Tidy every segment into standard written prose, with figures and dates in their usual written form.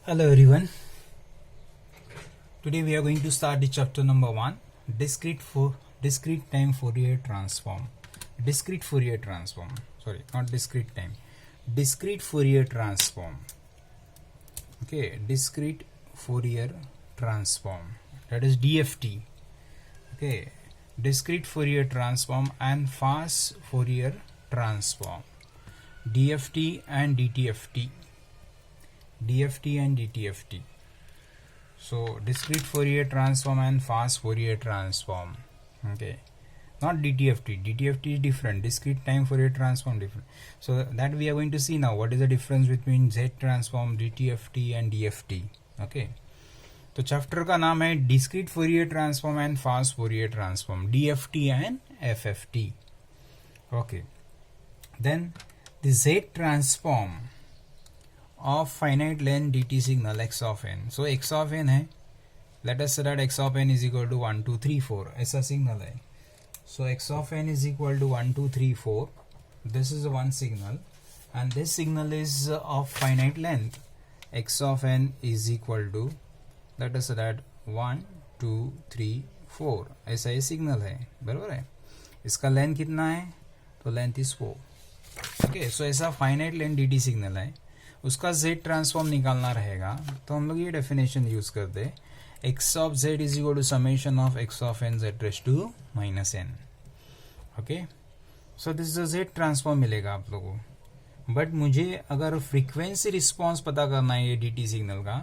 Hello everyone. Today we are going to start the chapter number 1, discrete time Fourier transform. Discrete Fourier transform. Sorry, not discrete time. Discrete Fourier transform. Okay, discrete Fourier transform. That is DFT. Okay, discrete Fourier transform and fast Fourier transform. DFT and DTFT. DFT and DTFT. So discrete Fourier transform and fast Fourier transform. Okay, not DTFT. DTFT is different. Discrete time Fourier transform different. So that we are going to see now. What is the difference between Z transform, DTFT and DFT? Okay. तो chapter का नाम है discrete Fourier transform and fast Fourier transform, DFT and FFT. Okay, then the Z transform of finite length dt signal x of n. So x of n है, let us say that x of n is equal to 1 2 3 4 ऐसा signal है. So x of n is equal to 1 2 3 4. This is one signal and this signal is of finite length. X of n is equal to, let us say that 1 2 3 4 ऐसा ये signal है, बराबर है. इसका length कितना है? तो लेंथ इज 4. ओके, सो ऐसा फाइनाइट लेंथ dt सिग्नल है, उसका z ट्रांसफॉर्म निकालना रहेगा. तो हम लोग ये डेफिनेशन यूज करते, x of z is equal to summation of x of n z raise to minus n. Okay, so this is z transform मिलेगा आप लोगों को. बट मुझे अगर फ्रीक्वेंसी रिस्पॉन्स पता करना है ये dt सिग्नल का,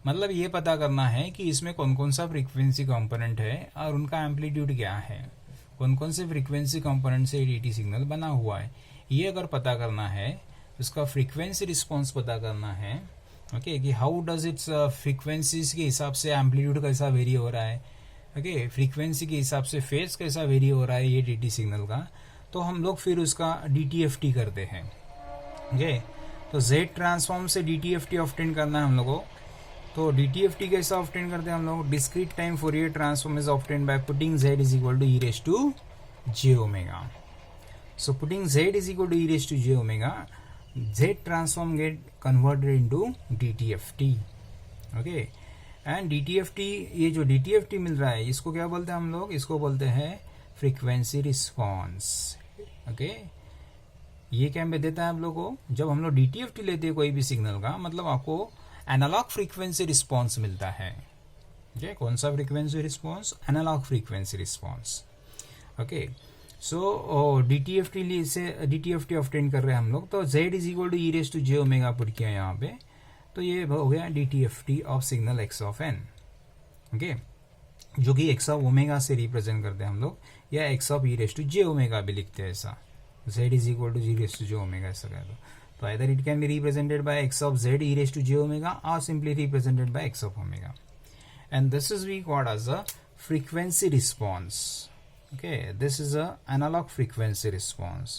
मतलब ये पता करना है कि इसमें कौन कौन सा फ्रीक्वेंसी कंपोनेंट है और उनका एम्पलीट्यूड क्या है, कौन कौन से फ्रीक्वेंसी कंपोनेंट से dt सिग्नल बना हुआ है, ये अगर पता करना है, उसका फ्रीक्वेंसी रिस्पॉन्स पता करना है. ओके, कि हाउ डज इट्स फ्रीक्वेंसीज के हिसाब से एम्पलीट्यूड कैसा वेरी हो रहा है, ओके, फ्रीक्वेंसी के हिसाब से फेज कैसा वेरी हो रहा है ये dt सिग्नल का, तो हम लोग फिर उसका DTFT करते हैं. ओके, तो Z ट्रांसफॉर्म से DTFT ऑब्टेन करना है हम लोगों को. तो DTFT कैसा ऑब्टेन करते हैं हम लोग? Discrete time Fourier transform is obtain by putting Z is equal to e raise to j omega. So putting Z is equal to e raised to j omega, Z transform get converted into DTFT. Okay, and DTFT, ये जो DTFT मिल रहा है इसको क्या बोलते हैं हम लोग? इसको बोलते हैं फ्रीक्वेंसी रिस्पॉन्स. ओके, ये क्या हमें देता है आप लोग को? जब हम लोग DTFT लेते हैं कोई भी सिग्नल का, मतलब आपको एनालॉग फ्रीक्वेंसी रिस्पॉन्स मिलता है. ओके, कौन सा frequency response? Analog frequency response. Okay, so DTFT से DTFT ऑब्टेन कर रहे हैं हम लोग. तो Z is equal to e raise to j omega put किया यहाँ पे, तो ये हो गया DTFT of signal x of n. Okay, जो कि x ऑफ ओमेगा से रिप्रेजेंट करते हैं हम लोग, या x of e raise to j omega भी लिखते हैं ऐसा. Z is equal to e raise to j omega ऐसा कह दो. तो either it can be represented by x of z e raise to j omega और simply represented by x of omega. And this is we called as a frequency response. Okay, this is a analog frequency response.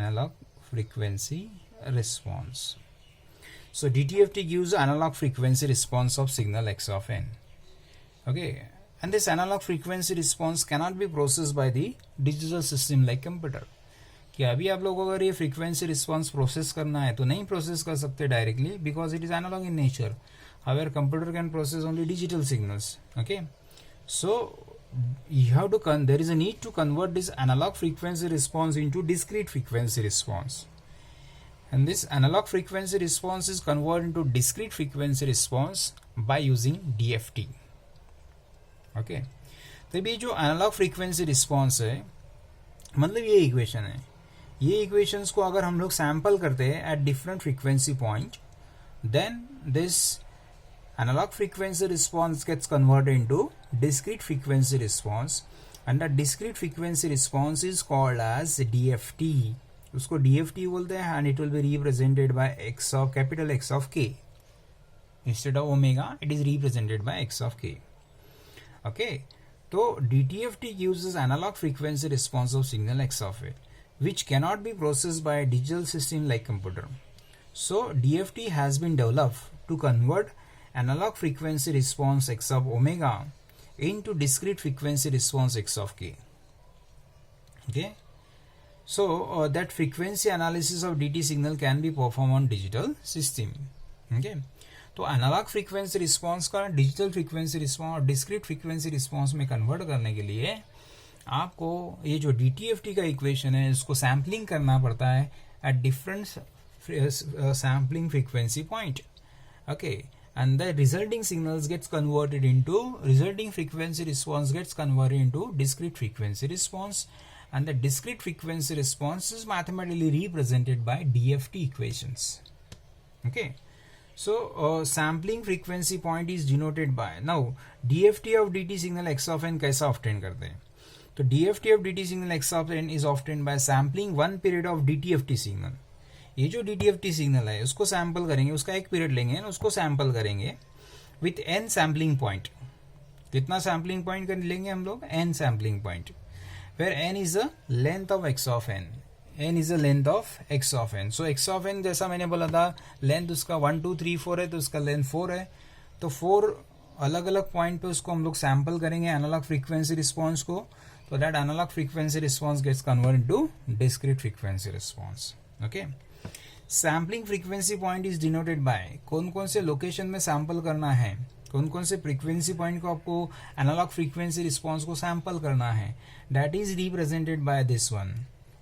Analog frequency response. So DTFT gives analog frequency response of signal x of n. Okay, and this analog frequency response cannot be processed by the digital system like computer. कि अभी आप लोगों को अगर ये frequency response process करना है तो नहीं प्रोसेस कर सकते directly, because it is analog in nature. However computer can process only digital signals. Okay, so you have to there is a need to convert this analog frequency response into discrete frequency response, and this analog frequency response is converted into discrete frequency response by using DFT. okay, तो ये जो analog frequency response है, मतलब ये equation है, ये equations को अगर हम लोग सैंपल करते हैं at different frequency point, then this analog frequency response gets converted into discrete frequency response, and that discrete frequency response is called as DFT. उसको DFT बोलते हैं, and it will be represented by x of capital X of k. Instead of omega, it is represented by x of k. Okay, तो DTFT uses analog frequency response of signal x of it, which cannot be processed by a digital system like computer. So DFT has been developed to convert analog frequency response x of omega into discrete frequency response x of k. Okay, So that frequency analysis of DT signal can be performed on digital system. Okay. तो analogue frequency response का digital frequency response और discrete frequency response में convert करने के लिए आपको ये जो DTFT का इक्वेशन है इसको सैम्पलिंग करना पड़ता है at different sampling frequency point. Okay, and the resulting signals gets converted into resulting frequency response gets converted into discrete frequency response, and the discrete frequency response is mathematically represented by DFT equations. Okay, so sampling frequency point is denoted by, now DFT of DT signal x of n कैसा obtain करते हैं? तो DFT of DT signal x of n is obtained by sampling one period of DTFT signal. ये जो DTFT signal है उसको sample करेंगे, उसका एक पीरियड लेंगे, उसको सैंपल करेंगे विथ n सैम्पलिंग पॉइंट. कितना सैम्पलिंग पॉइंट कर लेंगे हम लोग? n sampling point, where n is the length of x of n. n is the length of x of n. So x of n जैसा मैंने बोला था लेंथ उसका 1 2 3 4 है, तो उसका लेंथ 4 है. तो 4 अलग अलग पॉइंट पे उसको हम लोग सैंपल करेंगे एनालॉग फ्रीक्वेंसी रिस्पॉन्स को. तो that analog frequency response gets converted to discrete frequency response. Okay, sampling frequency point is denoted by, कौन कौन से लोकेशन में सैंपल करना है, कौन कौन से फ्रीक्वेंसी पॉइंट को आपको एनालॉग फ्रीक्वेंसी रिस्पॉन्स को सैंपल करना है. That is represented by this one,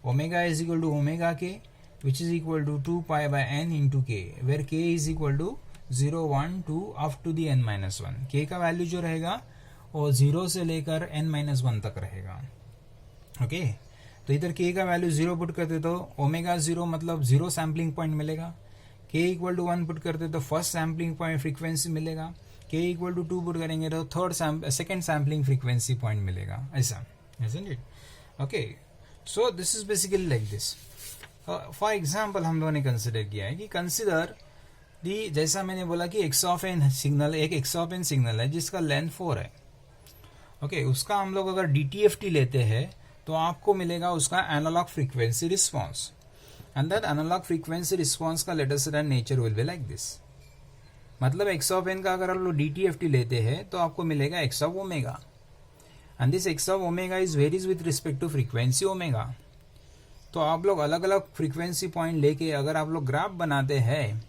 omega is equal to omega K which is equal to 2 pi by n into K, where के is equal to 0 1 2 up to the n-1. K का value जो रहेगा वो 0 से लेकर n-1 तक रहेगा. Okay, तो इधर k का वैल्यू 0 पुट करते तो ओमेगा 0 मतलब 0 सैम्पलिंग पॉइंट मिलेगा. k इक्वल टू 1 पुट करते तो फर्स्ट सैम्पलिंग पॉइंट फ्रीक्वेंसी मिलेगा. k इक्वल टू 2 पुट करेंगे तो सेकंड सैम्पलिंग फ्रीक्वेंसी पॉइंट मिलेगा. ऐसा, isn't it? Okay, so this is basically like this. For example हम लोगों ने कंसिडर किया है कि कंसिडर दी, जैसा मैंने बोला कि x ऑफ n सिग्नल, एक x ऑफ n सिग्नल है जिसका लेंथ 4 है. ओके, उसका हम लोग अगर DTFT लेते हैं तो आपको मिलेगा उसका analog frequency response. And that analog frequency response का latest nature will be like this. मतलब x ऑफ n का अगर आप लोग DTFT लेते हैं तो आपको मिलेगा x of omega, and this x of omega is varies with respect to frequency omega. तो आप लोग अलग अलग फ्रीक्वेंसी पॉइंट लेके अगर आप लोग ग्राफ बनाते हैं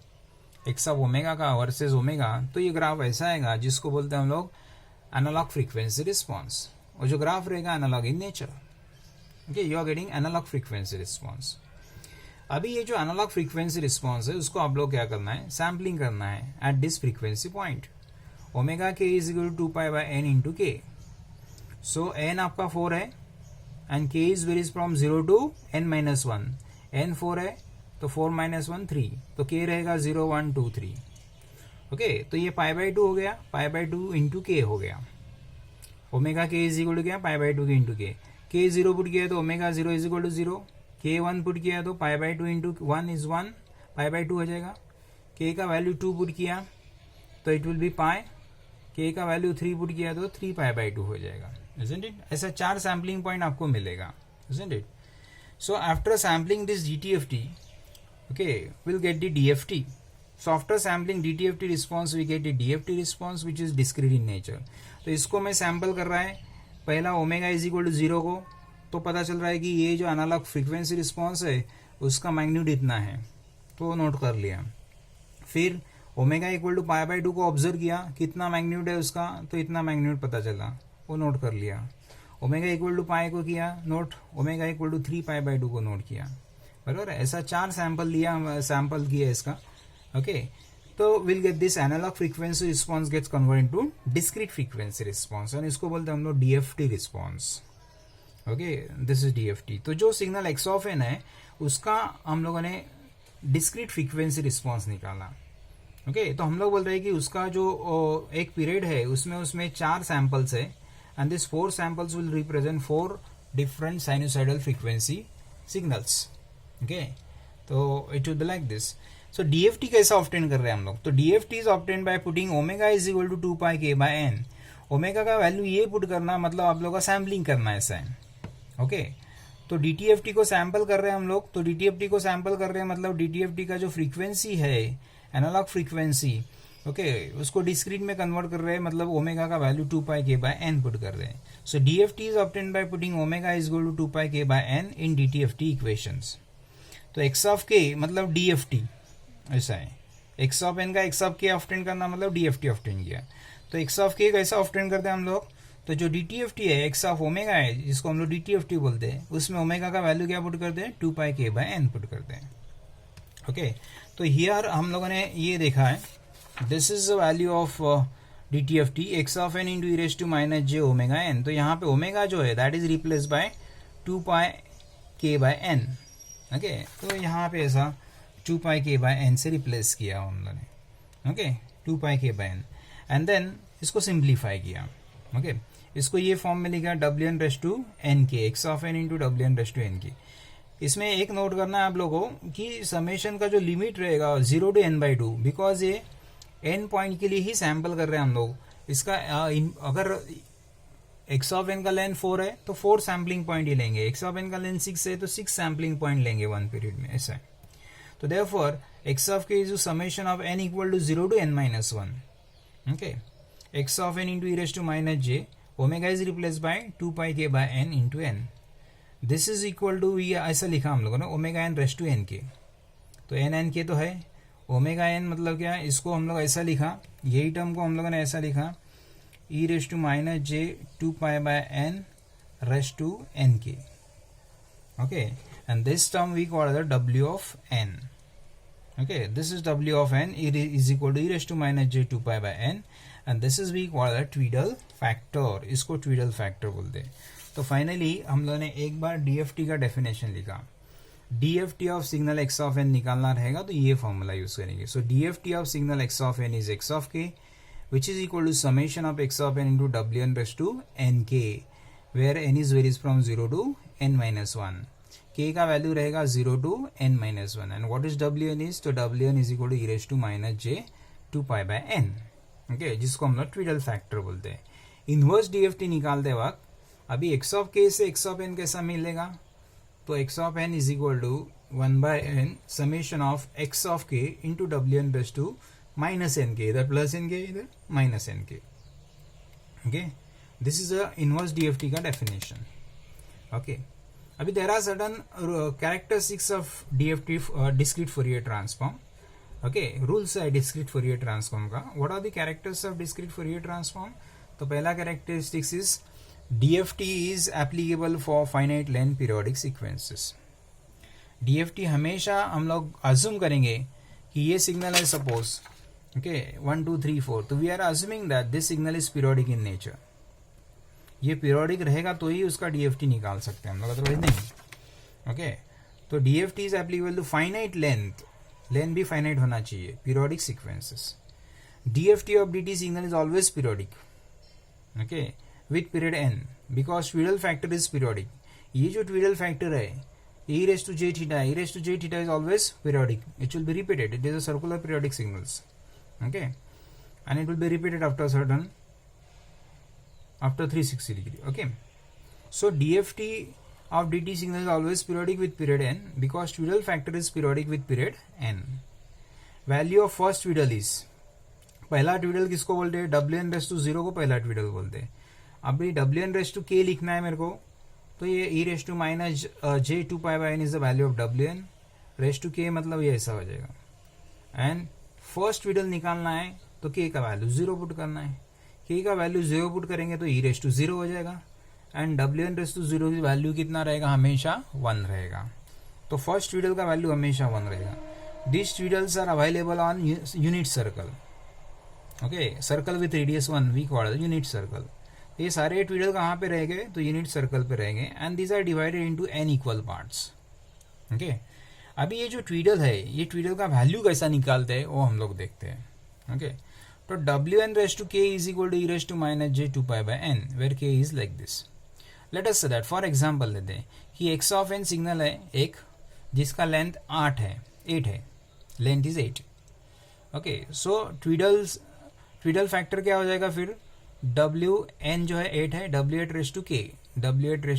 x ऑफ ओमेगा का वर्सेज ओमेगा, तो ये ग्राफ ऐसा आएगा जिसको बोलते हैं हम लोग एनालॉग फ्रीक्वेंसी रिस्पॉन्स, और जो ग्राफ रहेगा analogue in nature. Okay, you are getting analog frequency response. अभी ये जो एनालॉग फ्रीक्वेंसी रिस्पॉन्स है उसको आप लोग क्या करना है, सैम्पलिंग करना है at this frequency point. Omega K is equal to 2 pi by n into K. So n आपका 4 है and k is varies from 0 to n-1. n 4 है तो 4-1 3, तो k रहेगा 0 1 2 3. ओके, तो ये पाई बाय 2 हो गया, पाई बाय 2 इंटू के हो गया. Omega K is equal to क्या, पाई बाय 2 के इंटू के. k 0 पुट किया तो omega 0 is equal to 0. k 1 put किया तो pi by 2 into 1 is 1, pi by 2 हो जाएगा. k का वैल्यू 2 पुट किया तो it will B pi. k का वैल्यू 3 पुट किया तो 3 पाई बाय 2 हो जाएगा. isn't it? ऐसा 4 सैम्पलिंग पॉइंट आपको मिलेगा. isn't it? So after sampling this DTFT, okay, we'll get the DFT. So after sampling DTFT response, we get the DFT response which is discrete in nature. तो इसको मैं sample कर रहा है पहला ओमेगा इज इक्वल टू 0 को, तो पता चल रहा है कि ये जो एनालॉग फ्रीक्वेंसी रिस्पॉन्स है उसका मैग्नीट्यूड इतना है, तो नोट कर लिया. फिर omega equal to pi by 2 को ऑब्जर्व किया, कितना मैग्नीट्यूड है उसका, तो इतना मैग्नीट्यूड पता चला, वो नोट कर लिया. ओमेगा इक्वल टू पाई को किया note, omega equal to 3 pi by 2 को नोट किया. बराबर, ऐसा 4 सैंपल लिया, सैंपल किया इसका. ओके, तो will get this analog frequency response gets converted to discrete frequency response, और इसको बोलते हैं हम लोग DFT response. Okay, this is DFT. तो जो सिग्नल x ऑफ n है उसका हम लोगों ने डिस्क्रीट फ्रीक्वेंसी रिस्पॉन्स निकाला. ओके, तो हम लोग बोल रहे हैं कि उसका जो एक पीरियड है उसमें 4 सैंपल्स है, and this 4 samples will represent 4 different sinusoidal frequency signals. Okay, तो it will be like this. So DFT कैसा ऑब्टेन कर रहे हैं हम लोग, तो DFT is obtain by putting omega is equal to 2 pi k by n. ओमेगा का वैल्यू ये पुट करना मतलब आप लोग का सैम्पलिंग करना ऐसा है. ओके, तो DTFT को सैंपल कर रहे हैं हम लोग, तो DTFT को सैंपल कर रहे हैं मतलब DTFT का जो फ्रीक्वेंसी है एनालॉग फ्रीक्वेंसी ओके उसको डिस्क्रीट में कन्वर्ट कर रहे हैं, मतलब ओमेगा का वैल्यू 2 पाई के बाय एन पुट कर रहे हैं. So DFT is obtained by putting omega is equal to 2 pi के by N in DTFT equations. तो एक्स ऑफ के मतलब डीएफटी ऐसा है, एक्स ऑफ एन का एक्स ऑफ के ऑब्टेन करना मतलब डीएफटी ऑब्टेन किया. तो एक्स ऑफ के कैसा ऑब्टेन करते हैं हम लोग, तो जो डीटीएफटी है एक्स ऑफ ओमेगा है जिसको हम लोग डीटीएफटी बोलते हैं, उसमें ओमेगा का वैल्यू क्या पुट करते हैं 2 पाई के बाय एन पुट करते हैं. ओके तो हियर हम लोगों ने ये देखा है, this is the value of DTFT X of N into E raise to minus J omega N. तो यहाँ पे ओमेगा जो है that is replace by 2 pi के बाय एन. ओके तो यहाँ पे ऐसा 2 पाई के बाय एन से रिप्लेस किया हम लोगों ने. ओके 2 पाई के बाय एन एंड देन इसको सिंप्लीफाई किया. ओके इसको ये फॉर्म में लिखा W N raise to N K, X of N into W N raise to N K. इसमें एक नोट करना है आप लोगों को कि समेशन का जो लिमिट रहेगा 0 टू n बाई 2, बिकॉज ये n पॉइंट के लिए ही सैंपल कर रहे हैं हम लोग. इसका अगर x ऑफ n का लेंथ 4 है तो 4 सैम्पलिंग पॉइंट ही लेंगे, x ऑफ n का लेंथ 6 है तो 6 सैम्पलिंग पॉइंट लेंगे 1 पीरियड में, ऐसा है. तो therefore x of k is summation of n equal to 0 to n minus 1. Okay x of n into E raise to minus J omega is replace by 2 pi के by n into n. This is equal to ये ऐसा लिखा हम लोगों ने omega N raise to N k. तो N N k तो है, ओमेगा एन मतलब क्या है, इसको हम लोग ऐसा लिखा, यही टर्म को हम लोगों ने ऐसा लिखा E raise to minus J 2 pi by N raise to N के. Okay and this term we call the W of N. Okay this is W of N is equal to E raise to minus J 2 pi by N and this is we call the twiddle factor. इसको twiddle factor बोलते हैं. तो finally हम लोगों ने एक बार DFT का डेफिनेशन लिखा. DFT of signal X of N निकालना रहेगा तो ये फॉर्मूला यूज करेंगे. So DFT of signal X of N is X of K which is equal to summation of x of N into W N raise to N K, where N is varies from 0 to n minus 1. K का value रहेगा 0 to n minus 1 and what is W N is, तो डब्ल्यू N is equal to E raise to minus J 2 pi by N. Okay जिसको हम लोग ट्वीडल factor बोलते हैं. Inverse DFT निकालते वक्त अभी एक्स ऑफ के से एक्स ऑफ एन कैसा मिलेगा, तो x of N is equal to 1 by n summation of x of k into W N raise to minus n k, इधर प्लस एन के इधर माइनस एन के. Okay this is a inverse DFT का definition. Okay अभी there are certain characteristics of DFT discrete Fourier transform. Okay rules है discrete Fourier transform का. What are the characters of discrete Fourier transform, तो पहला characteristics is DFT is applicable for finite length periodic sequences. DFT हमेशा हम लोग assume करेंगे कि ये सिग्नल है सपोज ओके 1 2 3 4, तो we are assuming that this signal is periodic in nature. ये पीरियोडिक रहेगा तो ही उसका DFT निकाल सकते हैं हम लोग, अदरवाइज नहीं. ओके तो DFT is applicable to finite length, length भी फाइनाइट होना चाहिए, periodic sequences. DFT of DT signal is always periodic. Okay with period n because Tweedle factor is periodic. ये जो Tweedle factor है e raised to j theta, e raised to j theta is always periodic. It will be repeated. It is a circular periodic signals. Okay, and it will be repeated after 360 degree. Okay, so DFT of DT signal is always periodic with period n because Tweedle factor is periodic with period n. Value of first Tweedle is, पहला ट्वीडल किसको बोलते हैं, W N raise to 0 को पहला ट्वीडल बोलते हैं. अभी W N raise to के लिखना है मेरे को, तो ये e raise to minus J 2 pi by n is the value of डब्ल्यू एन रेज टू के, मतलब ये ऐसा हो जाएगा. एंड फर्स्ट ट्वीडल निकालना है तो के का वैल्यू 0 पुट करना है. के का वैल्यू 0 पुट करेंगे तो ई रेज टू 0 हो जाएगा and W N raise to 0 की वैल्यू कितना रहेगा, हमेशा 1 रहेगा. तो फर्स्ट ट्वीडल का वैल्यू हमेशा 1 रहेगा. This twiddles are available on unit circle. Okay circle with radius 1 we call unit circle. ये सारे ट्वीडल कहाँ पे रहेंगे, तो यूनिट सर्कल पे रहेंगे and these are divided into n equal parts. Okay अभी ये जो ट्वीडल है, ये ट्वीडल का वैल्यू कैसा निकालते हैं वो हम लोग देखते हैं. ओके तो डब्ल्यू N raise to k is equal to E raise to minus J 2 pi by n where के is like this. Let us say that for example लेते हैं कि एक्स ऑफ एन सिग्नल है एक जिसका लेंथ 8 है, length is 8. Okay so twiddle factor क्या हो जाएगा फिर, डब्ल्यू एन जो है 8 है, W eight raise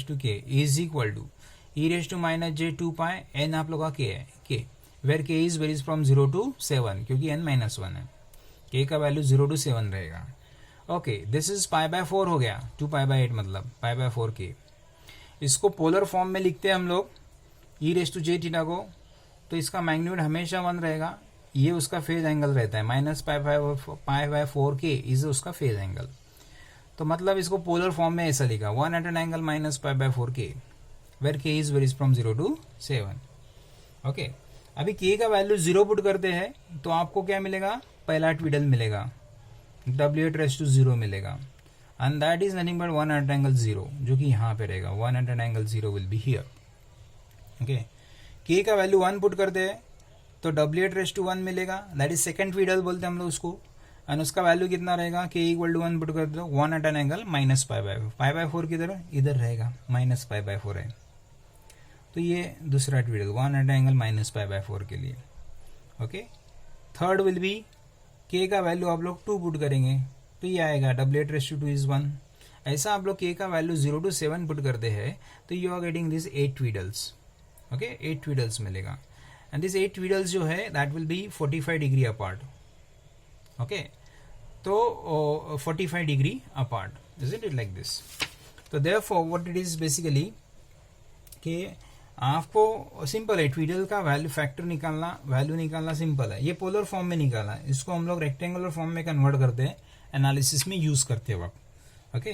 to k is equal to E raise to minus J 2 pi N आप लोग का के है, के वेर के इज वेरीज फ्रॉम 0 टू 7 क्योंकि n माइनस 1 है. के का वैल्यू 0 to 7 रहेगा. Okay, this is pi by 4 हो गया, 2 पाई बाय 8 मतलब पाई बाय 4 के. इसको पोलर फॉर्म में लिखते हैं हम लोग ई रेस टू जे थीटा को, तो इसका मैग्नीट्यूड हमेशा 1 रहेगा. ये उसका फेज एंगल रहता है, माइनस पाई बाय 4 के इज उसका फेज एंगल. तो मतलब इसको पोलर फॉर्म में ऐसा लिखा 1 at an angle minus pi by 4 के, वेर के is varies from 0 to 7. Okay, अभी के का वैल्यू 0 पुट करते हैं तो आपको क्या मिलेगा, पहला ट्विडल मिलेगा, W8 रेस टू 0 मिलेगा, and that is nothing but 1 at angle 0, जो कि यहाँ पे रहेगा. 1 at an angle 0 will be here. Okay, के का वैल्यू 1 पुट करते हैं तो W8 रेस टू 1 मिलेगा, दैट इज सेकंड ट्विडल बोलते हैं हम लोग उसको. एंड उसका वैल्यू कितना रहेगा, के इक्वल टू 1 पुट कर दो, 1 at an angle minus pi by 4 किधर इधर रहेगा, माइनस पाई बाय 4 है. तो ये दूसरा ट्विडल 1 at an angle minus pi by 4 के लिए. ओके, थर्ड विल बी के का वैल्यू आप लोग 2 पुट करेंगे तो ये आएगा W8 रेस टू 2 इज 1. ऐसा आप लोग के का वैल्यू 0 to 7 पुट करते हैं तो you are getting this 8 twiddles. Okay, 8 twiddles मिलेगा, एंड दिस 8 ट्विडल्स जो है that will be 45 degree apart. Okay, तो 45 degree apart, isn't it like this? तो therefore what it is basically कि आपको सिंपल है, ट्विडल का वैल्यू फैक्टर निकालना, वैल्यू निकालना सिंपल है. ये पोलर फॉर्म में निकाला, इसको हम लोग रेक्टेंगुलर फॉर्म में कन्वर्ट करते हैं, एनालिसिस में यूज करते हैं वक्त. ओके,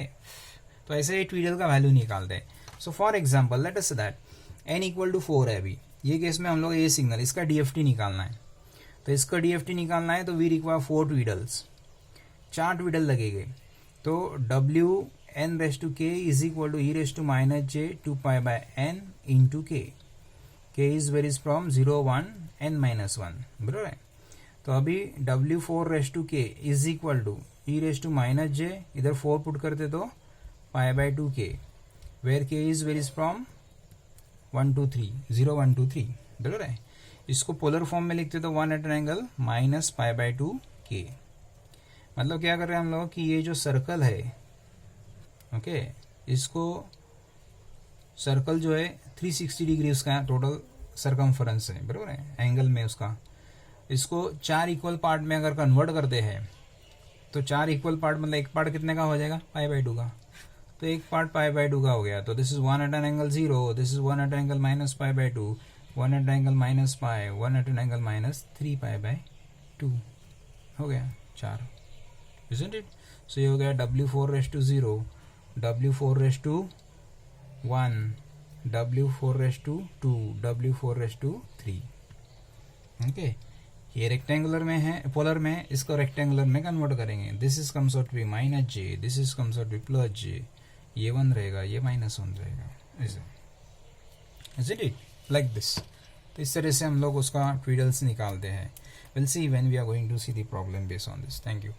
तो ऐसे ट्विडल का वैल्यू निकालते हैं. So for example let us say that n equal to 4 है. अभी ये केस में हम लोग ये सिग्नल इसका DFT निकालना है, तो इसका DFT निकालना है तो वी रिक्वायर 4 ट्विडल्स, 4 ट्विडल लगेंगे. तो WN raise to k is equal to e raise to minus J 2 pi by n into k is varies from 0 1 n minus 1, बराबर है. तो अभी W4 raise to k is equal to e raise to minus j, इधर 4 put करते तो pi by 2 के, where के is varies from 1 2 3 0 1 2 3, बराबर है. इसको पोलर फॉर्म में लिखते तो 1 at an angle minus pi by 2 के. मतलब क्या कर रहे हैं हम लोग कि ये जो सर्कल है, ओके, इसको सर्कल जो है 360 डिग्री उसका टोटल सरकमफरेंस है, बराबर है, एंगल में उसका. इसको 4 इक्वल पार्ट में अगर कन्वर्ट करते हैं तो 4 इक्वल पार्ट मतलब एक पार्ट कितने का हो जाएगा, पाई बाय 2 का. तो एक पार्ट पाई बाय 2 का हो गया. तो this is 1 at an angle 0, this is 1 at an angle minus pi by 2, 1 at an angle minus pi, 1 at an angle minus 3 pi by 2, हो गया 4, isn't it? So ये हो गया W4 raise to 0, W4 raise to 1, W4 raise to 2, W4 raise to 3. Okay, ये rectangular में है, polar में है, इसको रेक्टेंगुलर में कन्वर्ट करेंगे. This is comes out to be minus j, this is comes out to be plus j, ये 1 रहेगा, ये माइनस 1 रहेगा. Isn't it? Like this. तो इस तरह से हम लोग उसका ट्विडल्स निकालते हैं. We'll see when we are going to see the problem based on this. Thank you.